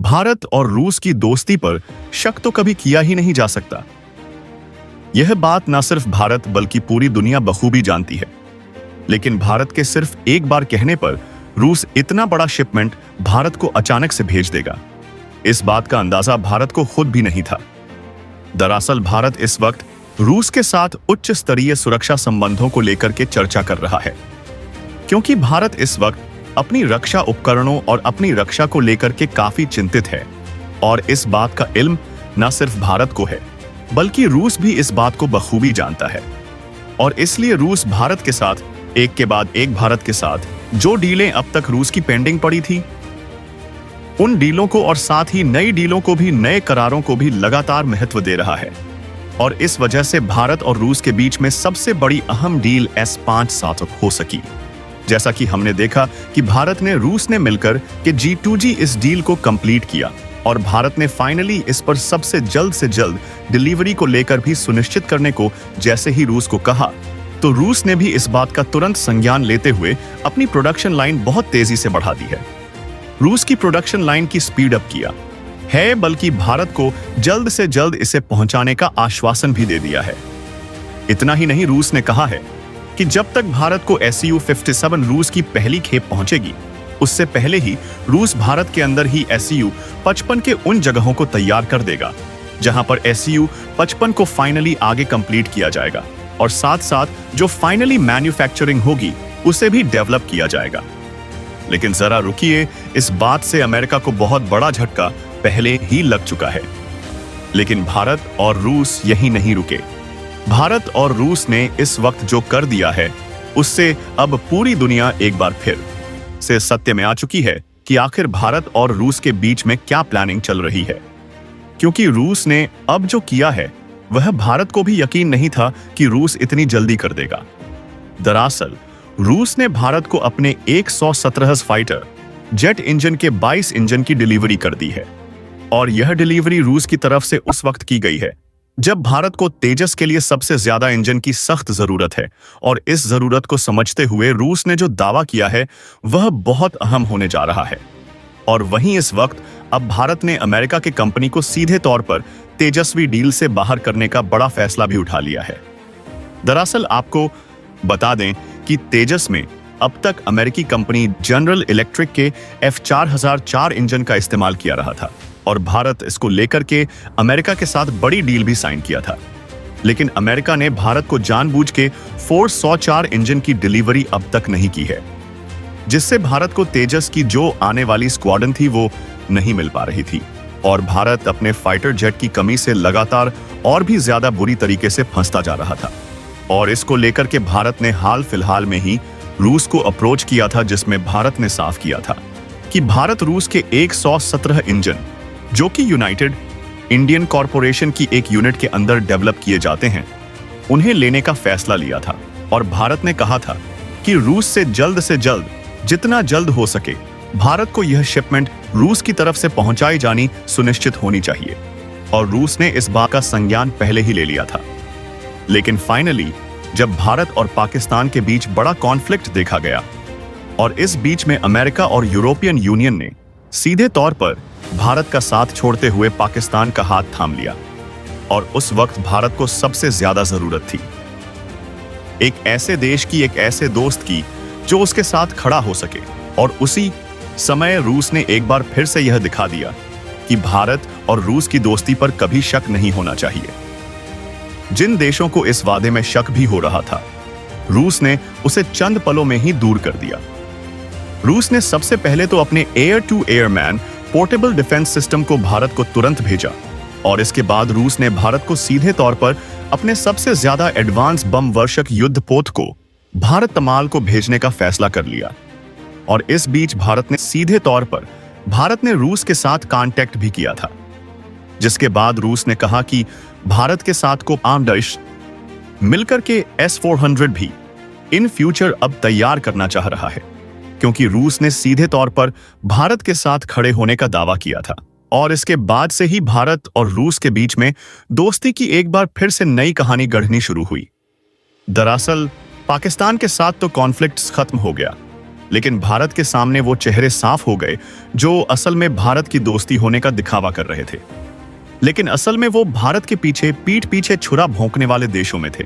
भारत और रूस की दोस्ती पर शक तो कभी किया ही नहीं जा सकता। यह बात न सिर्फ भारत बल्कि पूरी दुनिया बखूबी जानती है। लेकिन भारत के सिर्फ एक बार कहने पर रूस इतना बड़ा शिपमेंट भारत को अचानक से भेज देगा, इस बात का अंदाजा भारत को खुद भी नहीं था। दरअसल भारत इस वक्त रूस के साथ उच्च स्तरीय सुरक्षा संबंधों को लेकर के चर्चा कर रहा है, क्योंकि भारत इस वक्त अपनी रक्षा उपकरणों और अपनी रक्षा को लेकर के काफी चिंतित है। और इस बात का इल्म न सिर्फ भारत को है बल्कि रूस भी इस बात को बखूबी जानता है। और इसलिए रूस भारत के साथ एक के बाद एक भारत के साथ जो डीलें अब तक रूस की पेंडिंग पड़ी थी, उन डीलों को और साथ ही नई डीलों को भी, नए करारों को भी लगातार महत्व दे रहा है। और इस वजह से भारत और रूस के बीच में सबसे बड़ी अहम डील S-5 हो सकी। जैसा कि हमने देखा कि भारत ने रूस ने मिलकर के G2G इस डील को कंप्लीट किया और भारत ने फाइनली इस पर सबसे जल्द से जल्द डिलीवरी को लेकर भी सुनिश्चित करने को जैसे ही रूस को कहा, तो रूस ने भी इस बात का तुरंत संज्ञान लेते हुए अपनी प्रोडक्शन लाइन बहुत तेजी से बढ़ा दी है। रूस की प्रोडक्शन लाइन की स्पीड अप किया है, बल्कि भारत को जल्द से जल्द इसे पहुंचाने का आश्वासन भी दे दिया है। इतना ही नहीं, रूस ने कहा है कि जब तक भारत को Su-57 रूस की पहली खेप पहुंचेगी, उससे पहले ही रूस भारत के अंदर ही Su-55 के उन जगहों को तैयार कर देगा जहां पर Su-55 को फाइनली आगे कंप्लीट किया जाएगा और साथ साथ जो फाइनली मैन्युफैक्चरिंग होगी उसे भी डेवलप किया जाएगा। लेकिन जरा रुकिए, इस बात से अमेरिका को बहुत बड़ा झटका पहले ही लग चुका है। लेकिन भारत और रूस यही नहीं रुके। भारत और रूस ने इस वक्त जो कर दिया है, उससे अब पूरी दुनिया एक बार फिर से सत्य में आ चुकी है कि आखिर भारत और रूस के बीच में क्या प्लानिंग चल रही है। क्योंकि रूस ने अब जो किया है वह भारत को भी यकीन नहीं था कि रूस इतनी जल्दी कर देगा। दरअसल रूस ने भारत को अपने 117 फाइटर जेट इंजन के 22 इंजन की डिलीवरी कर दी है। और यह डिलीवरी रूस की तरफ से उस वक्त की गई है जब भारत को तेजस के लिए सबसे ज्यादा इंजन की सख्त जरूरत है। और इस जरूरत को समझते हुए रूस ने जो दावा किया है वह बहुत अहम होने जा रहा है। और वहीं इस वक्त अब भारत ने अमेरिका की कंपनी को सीधे तौर पर तेजस्वी डील से बाहर करने का बड़ा फैसला भी उठा लिया है। दरअसल आपको बता दें कि तेजस में अब तक अमेरिकी कंपनी जनरल इलेक्ट्रिक के F4004 इंजन का इस्तेमाल किया रहा था और भारत इसको लेकर के अमेरिका के साथ बड़ी डील भी साइन किया था। लेकिन अमेरिका ने भारत को जानबूझ के फोर्स 104 इंजन की डिलीवरी अब तक नहीं की है, जिससे भारत को तेजस की जो आने वाली स्क्वाड्रन थी वो नहीं मिल पा रही थी। और भारत अपने फाइटर जेट की कमी से लगातार और भी ज्यादा बुरी तरीके से फंसता जा रहा था। और इसको लेकर के भारत ने हाल फिलहाल में ही रूस को अप्रोच किया था, जिसमें भारत ने साफ किया था कि भारत रूस के 117 इंजन जो कि यूनाइटेड इंडियन कॉरपोरेशन की एक यूनिट के अंदर डेवलप किए जाते हैं, उन्हें लेने का फैसला लिया था। और भारत ने कहा था कि रूस से जल्द जितना जल्द हो सके भारत को यह शिपमेंट रूस की तरफ से पहुंचाई जानी सुनिश्चित होनी चाहिए। और रूस ने इस बात का संज्ञान पहले ही ले लिया था। लेकिन फाइनली जब भारत और पाकिस्तान के बीच बड़ा कॉन्फ्लिक्ट देखा गया और इस बीच में अमेरिका और यूरोपियन यूनियन ने सीधे तौर पर भारत का साथ छोड़ते हुए पाकिस्तान का हाथ थाम लिया। और उस वक्त भारत को सबसे ज्यादा जरूरत थी एक ऐसे देश की, एक ऐसे दोस्त की जो उसके साथ खड़ा हो सके। और उसी समय रूस ने एक बार फिर से यह दिखा दिया कि भारत और रूस की दोस्ती पर कभी शक नहीं होना चाहिए। जिन देशों को इस वादे में शक भी हो रहा था, रूस ने उसे चंद पलों में ही दूर कर दिया। रूस ने सबसे पहले तो अपने air to air man portable defence system को भारत को तुरंत भेजा और इसके बाद रूस ने भारत को सीधे तौर पर अपने सबसे ज्यादा एडवांस बम वर्षक युद्धपोत को भारत तमाल को भेजने का फैसला कर लिया। और इस बीच भारत ने सीधे तौर पर भारत ने रूस के साथ कांटेक्ट भी किया था, जिसके बाद रूस ने कहा कि भारत के साथ को आमडश मिलकर के S-400 भी इन फ्यूचर अब तैयार करना चाह रहा है, क्योंकि रूस ने सीधे तौर पर भारत के साथ खड़े होने का दावा किया था। और इसके बाद से ही भारत और रूस के बीच में दोस्ती की एक बार फिर से नई कहानी गढ़नी शुरू हुई। दरअसल पाकिस्तान के साथ तो कॉन्फ्लिक्ट खत्म हो गया, लेकिन भारत के सामने वो चेहरे साफ हो गए जो असल में भारत की दोस्ती होने का दिखावा कर रहे थे, लेकिन असल में वो भारत के पीछे पीठ पीछे छुरा भोंकने वाले देशों में थे।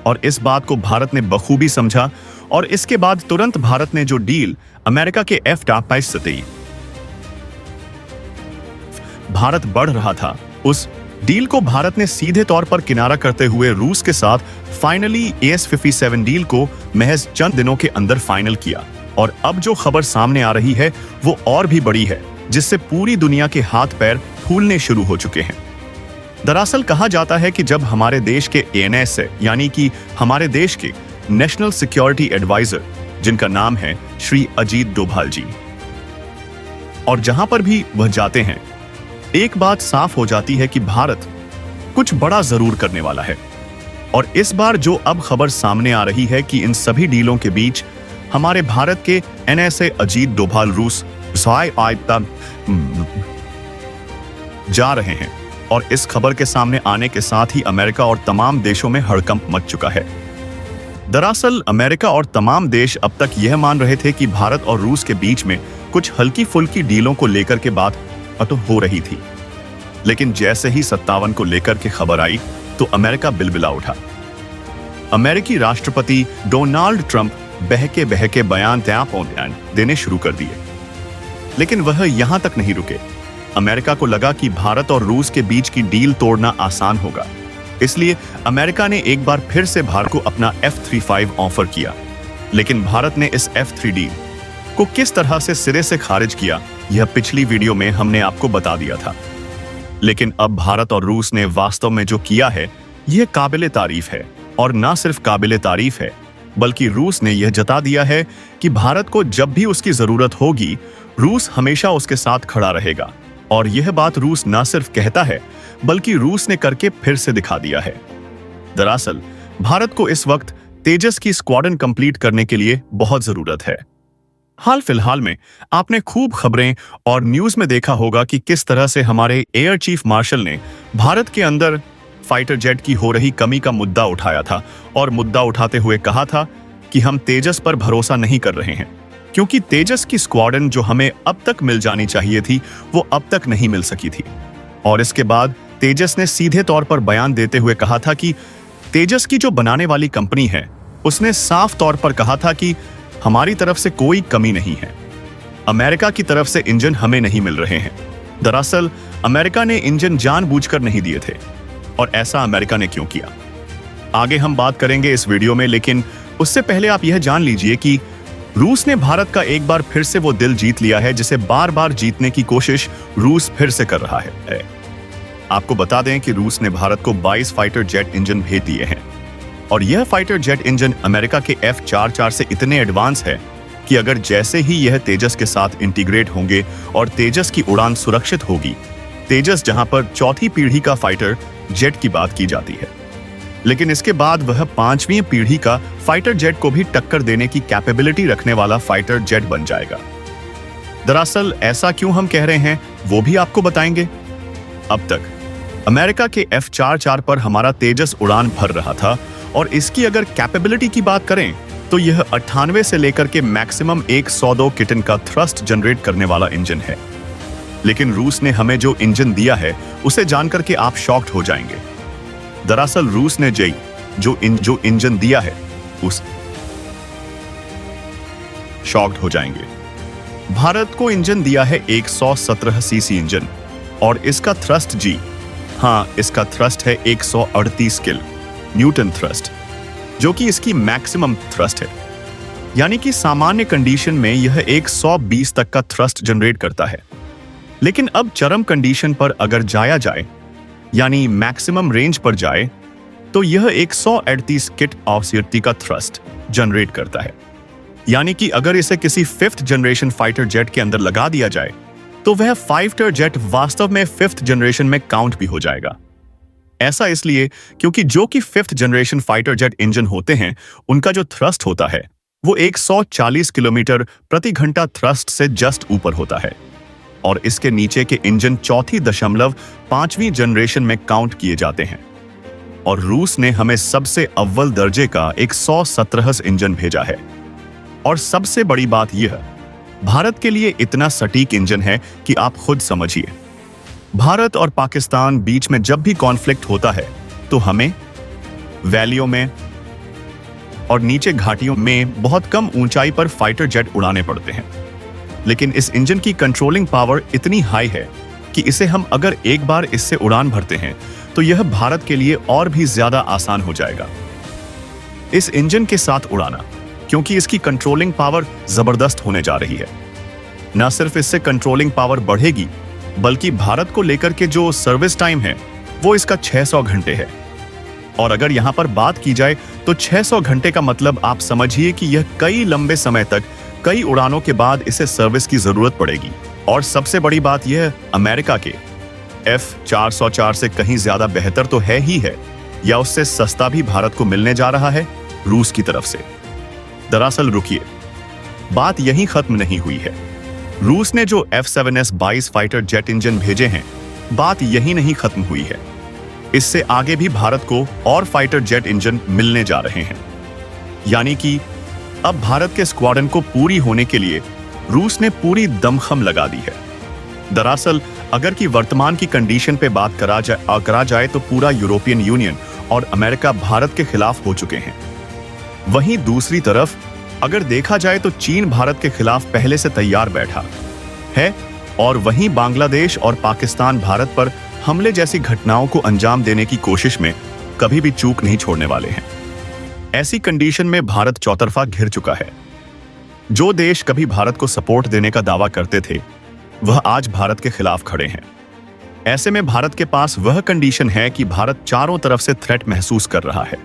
और इस बात को भारत ने बखूबी समझा और इसके बाद तुरंत भारत ने जो डील अमेरिका के EFTA से तय भारत बढ़ रहा था, उस डील को भारत ने सीधे तौर पर किनारा करते हुए रूस के साथ फाइनली AS-57 डील को महज चंद दिनों के अंदर फाइनल किया। और अब जो खबर सामने आ रही है वो और भी बड़ी है, जिससे पूरी दुनिया के हाथ पैर फूलने शुरू हो चुके हैं। दरअसल कहा जाता है कि जब हमारे देश के ANS यानी कि हमारे देश के नेशनल सिक्योरिटी एडवाइजर, जिनका नाम है श्री अजीत डोभाल जी, और जहां पर भी वह जाते हैं, एक बात साफ हो जाती है कि भारत कुछ बड़ा जरूर करने वाला है। और इस बार जो अब खबर सामने आ रही है कि इन सभी डीलों के बीच हमारे भारत के NSA अजीत डोभाल रूस जा रहे हैं। और इस खबर के सामने आने के साथ ही अमेरिका और तमाम देशों में हड़कंप मच चुका है। दरअसल अमेरिका और तमाम देश अब तक यह मान रहे थे कि भारत और रूस के बीच में कुछ हल्की फुल्की डीलों को लेकर के बात तो हो रही थी, लेकिन जैसे ही 57 को लेकर के खबर आई तो अमेरिका बिलबिला उठा। अमेरिकी राष्ट्रपति डोनाल्ड ट्रंप बहके बहके बयान देने शुरू कर दिए। लेकिन वह यहां तक नहीं रुके। अमेरिका को लगा कि भारत और रूस के बीच की डील तोड़ना आसान होगा, इसलिए अमेरिका ने एक बार फिर से भारत को अपना F-35 ऑफर किया। लेकिन भारत ने इस F-3 डील को किस तरह से सिरे से खारिज किया, यह पिछली वीडियो में हमने आपको बता दिया था। लेकिन अब भारत और रूस ने वास्तव में जो किया है यह काबिले तारीफ है। और ना सिर्फ काबिले तारीफ है, बल्कि रूस ने यह जता दिया है कि भारत को जब भी उसकी जरूरत होगी, रूस हमेशा उसके साथ खड़ा रहेगा। और यह बात रूस ना सिर्फ कहता है, बल्कि रूस ने करके फिर से दिखा दिया है। दरअसल भारत को इस वक्त तेजस की स्क्वाड्रन कंप्लीट करने के लिए बहुत जरूरत है। हाल फिलहाल में आपने खूब खबरें और न्यूज में देखा होगा कि किस तरह से हमारे एयर चीफ मार्शल ने भारत के अंदर फाइटर जेट की हो रही कमी का मुद्दा उठाया था। और मुद्दा उठाते हुए कहा था कि हम तेजस पर भरोसा नहीं कर रहे हैं, क्योंकि तेजस की स्क्वाड्रन जो हमें अब तक मिल जानी चाहिए थी वो अब तक नहीं मिल सकी थी। और इसके बाद तेजस ने सीधे तौर पर बयान देते हुए कहा था कि तेजस की जो बनाने वाली कंपनी है उसने साफ तौर पर कहा था कि हमारी तरफ से कोई कमी नहीं है, अमेरिका की तरफ से इंजन हमें नहीं मिल रहे हैं। दरअसल अमेरिका ने इंजन जानबूझकर नहीं दिए थे। और ऐसा अमेरिका ने क्यों किया, आगे हम बात करेंगे इस वीडियो में। लेकिन उससे पहले आप यह जान लीजिए कि रूस ने भारत का एक बार फिर से वो दिल जीत लिया है जिसे बार बार जीतने की कोशिश रूस फिर से कर रहा है। आपको बता दें कि रूस ने भारत को 22 फाइटर जेट इंजन भेज दिए हैं। और यह फाइटर जेट इंजन अमेरिका के F-44 से इतने एडवांस है कि अगर जैसे ही यह तेजस के साथ इंटीग्रेट होंगे और तेजस की उड़ान सुरक्षित होगी, तेजस जहां पर चौथी पीढ़ी का फाइटर जेट की बात की जाती है, लेकिन इसके बाद वह 5वीं पीढ़ी का फाइटर जेट को भी टक्कर देने की कैपेबिलिटी रखने वाला फाइटर जेट बन जाएगा। दरअसल ऐसा क्यों हम कह रहे हैं वो भी आपको बताएंगे। अब तक अमेरिका के F-44 पर हमारा तेजस उड़ान भर रहा था और इसकी अगर कैपेबिलिटी की बात करें तो यह 98 से लेकर के मैक्सिमम 102 किटन का थ्रस्ट जनरेट करने वाला इंजन है। लेकिन रूस ने हमें जो इंजन दिया है उसे जानकर के आप शॉक्ड हो जाएंगे। दरअसल रूस ने जो इंजन दिया है उस शॉक्ड हो जाएंगे। भारत को इंजन दिया है 117 सीसी इंजन और इसका थ्रस्ट इसका थ्रस्ट है 138 किल न्यूटन थ्रस्ट, जो कि इसकी मैक्सिमम थ्रस्ट है। यानी कि सामान्य कंडीशन में यह 120 तक का थ्रस्ट जनरेट करता है। लेकिन अब चरम कंडीशन पर अगर जाया जाए, यानी मैक्सिमम रेंज पर जाए, तो यह 138 किट ऑफसीटी का थ्रस्ट जनरेट करता है। यानी कि अगर इसे किसी 5th जनरेशन फाइटर जेट के अंदर लगा दिया जाए तो वह फाइटर जेट वास्तव में 5th जनरेशन में काउंट भी हो जाएगा। ऐसा इसलिए क्योंकि जो कि 5th generation fighter jet engine होते हैं उनका जो थ्रस्ट होता है वो 140 किलोमीटर प्रति घंटा थ्रस्ट से जस्ट ऊपर होता है और इसके नीचे के इंजन 4.5वीं जनरेशन में काउंट किए जाते हैं। और रूस ने हमें सबसे अव्वल दर्जे का 117 इंजन भेजा है। और सबसे बड़ी बात यह, भारत के लिए इतना सटीक इंजन है कि आप खुद समझिए। भारत और पाकिस्तान बीच में जब भी कॉन्फ्लिक्ट होता है तो हमें वैलियों में और नीचे घाटियों में बहुत कम ऊंचाई पर फाइटर जेट उड़ाने पड़ते हैं। लेकिन इस इंजन की कंट्रोलिंग पावर इतनी हाई है कि इसे हम अगर एक बार इससे उड़ान भरते हैं तो यह भारत के लिए और भी ज्यादा आसान हो जाएगा इस इंजन के साथ उड़ाना, क्योंकि इसकी कंट्रोलिंग पावर जबरदस्त होने जा रही है। न सिर्फ इससे कंट्रोलिंग पावर बढ़ेगी, बल्कि भारत को लेकर के जो सर्विस टाइम है वो इसका 600 घंटे है। और अगर यहां पर बात की जाए तो 600 घंटे का मतलब आप समझिए कि यह कई लंबे समय तक कई उड़ानों के बाद इसे सर्विस की जरूरत पड़ेगी। और सबसे बड़ी बात यह, अमेरिका के F-404 से कहीं ज्यादा बेहतर तो है ही है, या उससे सस्ता भी भारत को मिलने जा रहा है रूस की तरफ से। दरअसल रुकिए, बात यहीं खत्म नहीं हुई है। रूस ने जो F-7S-22 फाइटर जेट इंजन भेजे हैं, बात यहीं नहीं खत्म हुई है। इससे आगे भी भारत को और फाइटर जेट इंजन मिलने जा रहे हैं। यानी कि अब भारत के स्क्वाड्रन को पूरी होने के लिए रूस ने पूरी दमखम लगा दी है। दरअसल अगर की वर्तमान की कंडीशन पे बात करा जाए तो पूरा यूरोपियन यूनियन और अमेरिका भारत के खिलाफ हो चुके हैं। वहीं दूसरी तरफ अगर देखा जाए तो चीन भारत के खिलाफ पहले से तैयार बैठा है, और वहीं बांग्लादेश और पाकिस्तान भारत पर हमले जैसी घटनाओं को अंजाम देने की कोशिश में कभी भी चूक नहीं छोड़ने वाले हैं। ऐसी कंडीशन में भारत चौतरफा घिर चुका है। जो देश कभी भारत को सपोर्ट देने का दावा करते थे, वह आज भारत के खिलाफ खड़े हैं। ऐसे में भारत के पास वह कंडीशन है कि भारत चारों तरफ से थ्रेट महसूस कर रहा है।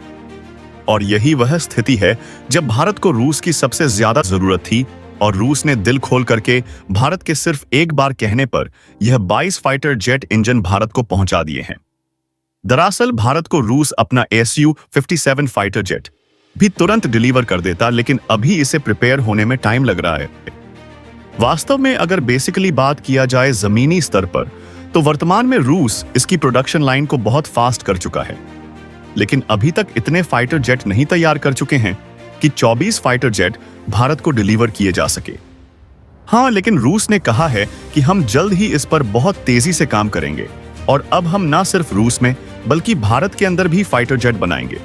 और यही वह स्थिति है जब भारत को रूस की सबसे ज्यादा जरूरत थी, और रूस ने दिल खोल करके भारत के सिर्फ एक बार कहने पर यह 22 फाइटर जेट इंजन भारत को पहुंचा दिए हैं। दरअसल भारत को रूस अपना Su-57 फाइटर जेट भी तुरंत डिलीवर कर देता, लेकिन अभी इसे प्रिपेयर होने में टाइम लग रहा है। वास्तव में अगर बेसिकली बात किया जाए जमीनी स्तर पर, तो वर्तमान में रूस इसकी प्रोडक्शन लाइन को बहुत फास्ट कर चुका है, लेकिन अभी तक इतने फाइटर जेट नहीं तैयार कर चुके हैं कि 24 फाइटर जेट भारत को डिलीवर किए जा सके। हाँ, लेकिन रूस ने कहा है कि हम जल्द ही इस पर बहुत तेजी से काम करेंगे, और अब हम ना सिर्फ रूस में बल्कि भारत के अंदर भी फाइटर जेट बनाएंगे,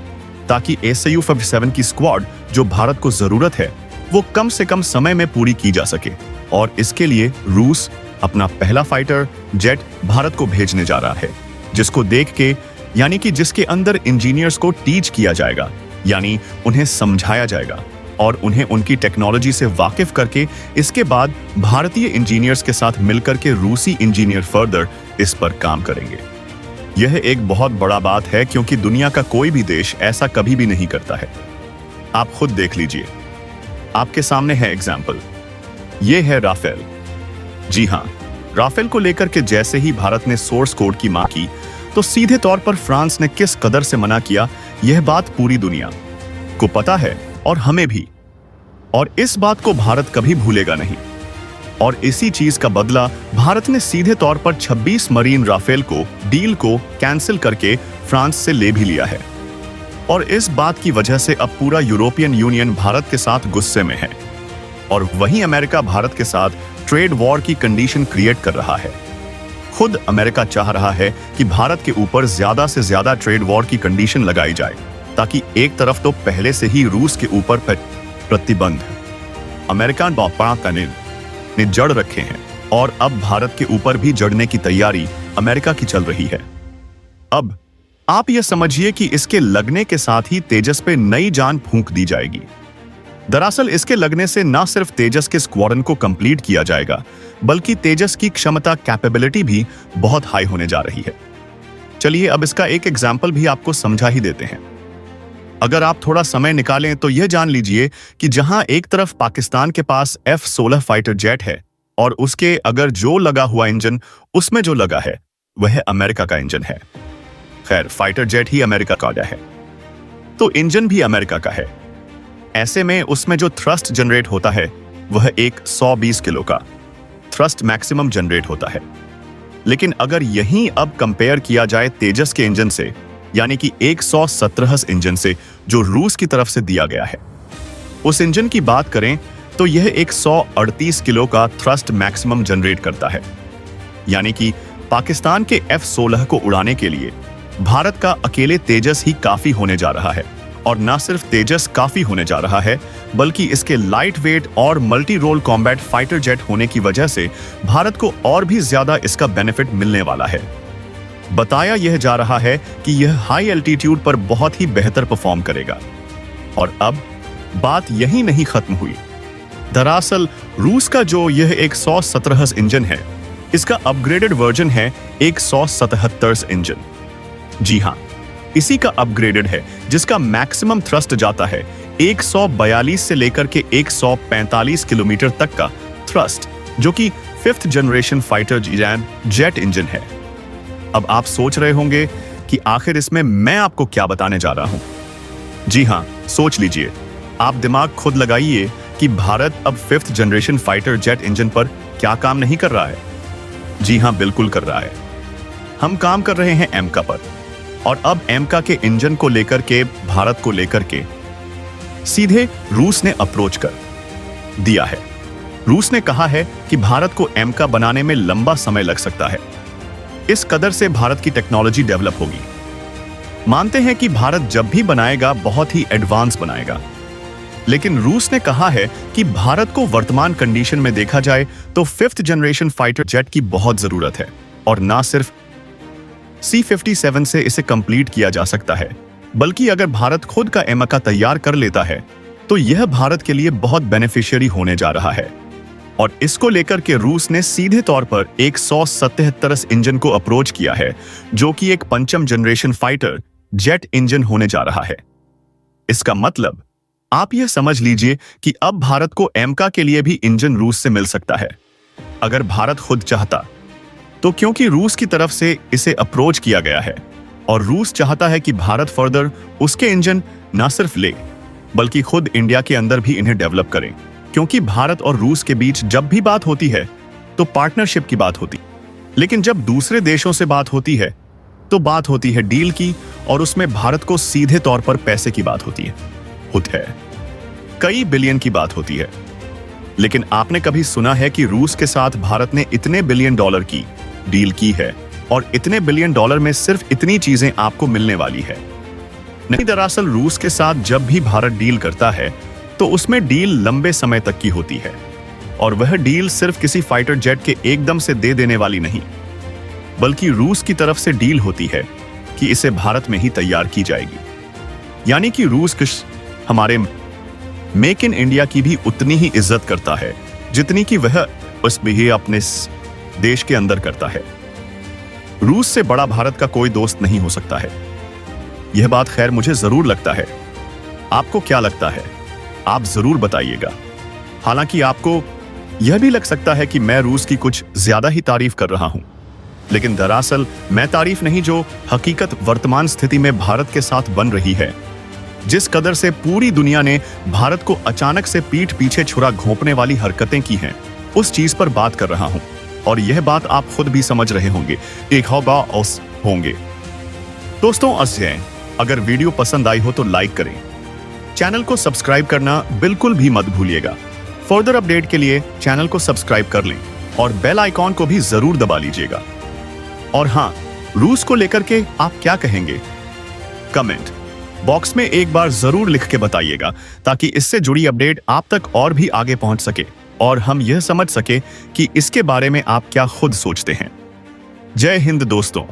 ताकि Su-57 की स्क्वाड जो भारत को जरूरत है वो कम से कम समय में पूरी की जा सके। और इसके लिए रूस अपना पहला फाइटर जेट भारत को भेजने जा रहा है, जिसको देख के, यानी कि जिसके अंदर इंजीनियर्स को टीच किया जाएगा, यानी उन्हें समझाया जाएगा और उन्हें उनकी टेक्नोलॉजी से वाकिफ करके इसके बाद भारतीय इंजीनियर्स के साथ मिलकर के रूसी इंजीनियर फर्दर इस पर काम करेंगे। यह एक बहुत बड़ा बात है, क्योंकि दुनिया का कोई भी देश ऐसा कभी भी नहीं करता है। आप खुद देख लीजिए, आपके सामने है एग्जाम्पल, ये है राफेल। जी हाँ, राफेल को लेकर के जैसे ही भारत ने सोर्स कोड की मांग की, तो सीधे तौर पर फ्रांस ने किस कदर से मना किया, यह बात पूरी दुनिया को पता है और हमें भी, और इस बात को भारत कभी भूलेगा नहीं। और इसी चीज का बदला भारत ने सीधे तौर पर 26 मरीन राफेल को डील को कैंसिल करके फ्रांस से ले भी लिया है। और इस बात की वजह से अब पूरा यूरोपियन यूनियन भारत के साथ गुस्से में है, और वहीं अमेरिका भारत के साथ ट्रेड वॉर की कंडीशन क्रिएट कर रहा है। खुद अमेरिका चाह रहा है कि भारत के ऊपर ज्यादा से ज्यादा ट्रेड वॉर की कंडीशन लगाई जाए, ताकि एक तरफ तो पहले से ही रूस के ऊपर प्रतिबंध अमेरिकन बापा ने जड़ रखे हैं, और अब भारत के ऊपर भी जड़ने की तैयारी अमेरिका की चल रही है। अब आप यह समझिए कि इसके लगने के साथ ही तेजस पे नई जान फूंक दी जाएगी। दरअसल इसके लगने से न सिर्फ तेजस के स्क्वाड्रन को कंप्लीट किया जाएगा, बल्कि तेजस की क्षमता कैपेबिलिटी भी बहुत हाई होने जा रही है। चलिए अब इसका एक एग्जाम्पल भी आपको समझा ही देते हैं। अगर आप थोड़ा समय निकालें तो यह जान लीजिए कि जहां एक तरफ पाकिस्तान के पास F-16 फाइटर जेट है, और उसके अगर जो लगा हुआ इंजन उसमें जो लगा है वह अमेरिका का इंजन है। खैर, फाइटर जेट ही अमेरिका का है, तो इंजन भी अमेरिका का है। ऐसे में उसमें जो थ्रस्ट जनरेट होता है वह एक 120 किलो का थ्रस्ट मैक्सिमम जनरेट होता है। लेकिन अगर यहीं अब कंपेयर किया जाए तेजस के इंजन से, यानी कि 117 इंजन से जो रूस की तरफ से दिया गया है, उस इंजन की बात करें तो यह एक 138 किलो का थ्रस्ट मैक्सिमम जनरेट करता है। यानी कि पाकिस्तान के F-16 को उड़ाने के लिए भारत का अकेले तेजस ही काफी होने जा रहा है। और न सिर्फ तेजस काफी होने जा रहा है, बल्कि इसके लाइट वेट और multi role combat fighter jet होने की वजह से भारत को और भी ज्यादा इसका बेनिफिट मिलने वाला है। बताया यह जा रहा है कि यह हाई एल्टीट्यूड पर बहुत ही बेहतर परफॉर्म करेगा। और अब बात यही नहीं खत्म हुई। दरअसल रूस का जो यह 117 इंजन है, इसका अपग्रेडेड वर्जन है 177 इंजन। जी हां, इसी का अपग्रेडेड है, जिसका मैक्सिमम थ्रस्ट जाता है 142 से लेकर के 145 किलोमीटर तक का थ्रस्ट, जो कि 5th generation fighter jet engine है। अब आप सोच रहे होंगे कि आखिर इसमें मैं आपको क्या बताने जा रहा हूं। जी हां, सोच लीजिए, आप दिमाग खुद लगाइए कि भारत अब 5th generation fighter jet engine पर क्या काम नहीं कर रहा है। जी हां, बिल्कुल कर रहा है। हम काम कर रहे हैं एमका पर, और अब एमका के इंजन को लेकर के, भारत को लेकर के सीधे रूस ने अप्रोच कर दिया है। रूस ने कहा है कि भारत को एमका बनाने में लंबा समय लग सकता है। इस कदर से भारत की टेक्नोलॉजी डेवलप होगी। मानते हैं कि भारत जब भी बनाएगा बहुत ही एडवांस बनाएगा, लेकिन रूस ने कहा है कि भारत को वर्तमान कंडीशन में देखा जाए तो 5th जनरेशन फाइटर जेट की बहुत जरूरत है। और ना सिर्फ C-57 से इसे कंप्लीट किया जा सकता है, बल्कि अगर भारत खुद का एमका तैयार कर लेता है तो यह भारत के लिए बहुत बेनिफिशियरी होने जा रहा है। और इसको लेकर के रूस ने सीधे तौर पर 177 इंजन को अप्रोच किया है, जो कि एक 5th generation fighter jet engine होने जा रहा है। इसका मतलब आप यह समझ लीजिए कि अब भारत को एमका के लिए भी इंजन रूस से मिल सकता है, अगर भारत खुद चाहता तो, क्योंकि रूस की तरफ से इसे अप्रोच किया गया है। और रूस चाहता है कि भारत फर्दर उसके इंजन न सिर्फ ले, बल्कि खुद इंडिया के अंदर भी इन्हें डेवलप करें। क्योंकि भारत और रूस के बीच जब भी बात होती है तो पार्टनरशिप की बात होती, लेकिन जब दूसरे देशों से बात होती है तो बात होती है डील की, और उसमें भारत को सीधे तौर पर पैसे की बात होती है। कई बिलियन की बात होती है। लेकिन आपने कभी सुना है कि रूस के साथ भारत ने इतने बिलियन डॉलर की डील की है, और इतने बिलियन डॉलर में सिर्फ इतनी चीजें आपको मिलने वाली है? नहीं, दरअसल रूस के साथ जब भी भारत डील करता है तो उसमें डील लंबे समय तक की होती है, और वह डील सिर्फ किसी फाइटर जेट के एकदम से दे देने वाली नहीं, बल्कि रूस की तरफ से डील होती है कि इसे भारत में ही तैयार की जाएगी। यानी कि रूस हमारे मेक इन इंडिया की भी उतनी ही इज्जत करता है जितनी कि वह उस भी अपने देश के अंदर करता है। रूस से बड़ा भारत का कोई दोस्त नहीं हो सकता है। यह बात खैर मुझे जरूर लगता है। आपको क्या लगता है? आप जरूर बताइएगा। हालांकि आपको यह भी लग सकता है कि मैं रूस की कुछ ज्यादा ही तारीफ कर रहा हूं, लेकिन दरअसल मैं तारीफ नहीं, जो हकीकत वर्तमान स्थिति में भारत के साथ बन रही है, जिस कदर से पूरी दुनिया ने भारत को अचानक से पीठ पीछे छुरा घोंपने वाली हरकतें की हैं, उस चीज पर बात कर रहा हूं। और यह बात आप खुद भी समझ रहे होंगे, एक होंगे। दोस्तों, अगर वीडियो पसंद आई हो तो लाइक करें, चैनल को सब्सक्राइब करना बिल्कुल भी मत भूलिएगा। फर्दर अपडेट के लिए चैनल को सब्सक्राइब कर लें और बेल आइकॉन को भी जरूर दबा लीजिएगा। और हाँ, रूस को लेकर के आप क्या कहेंगे? कमेंट बॉक्स में एक बार जरूर लिख के बताइएगा, ताकि इससे जुड़ी अपडेट आप तक और भी आगे पहुंच सके और हम यह समझ सके कि इसके बारे में आप क्या खुद सोचते हैं। जय हिंद दोस्तों।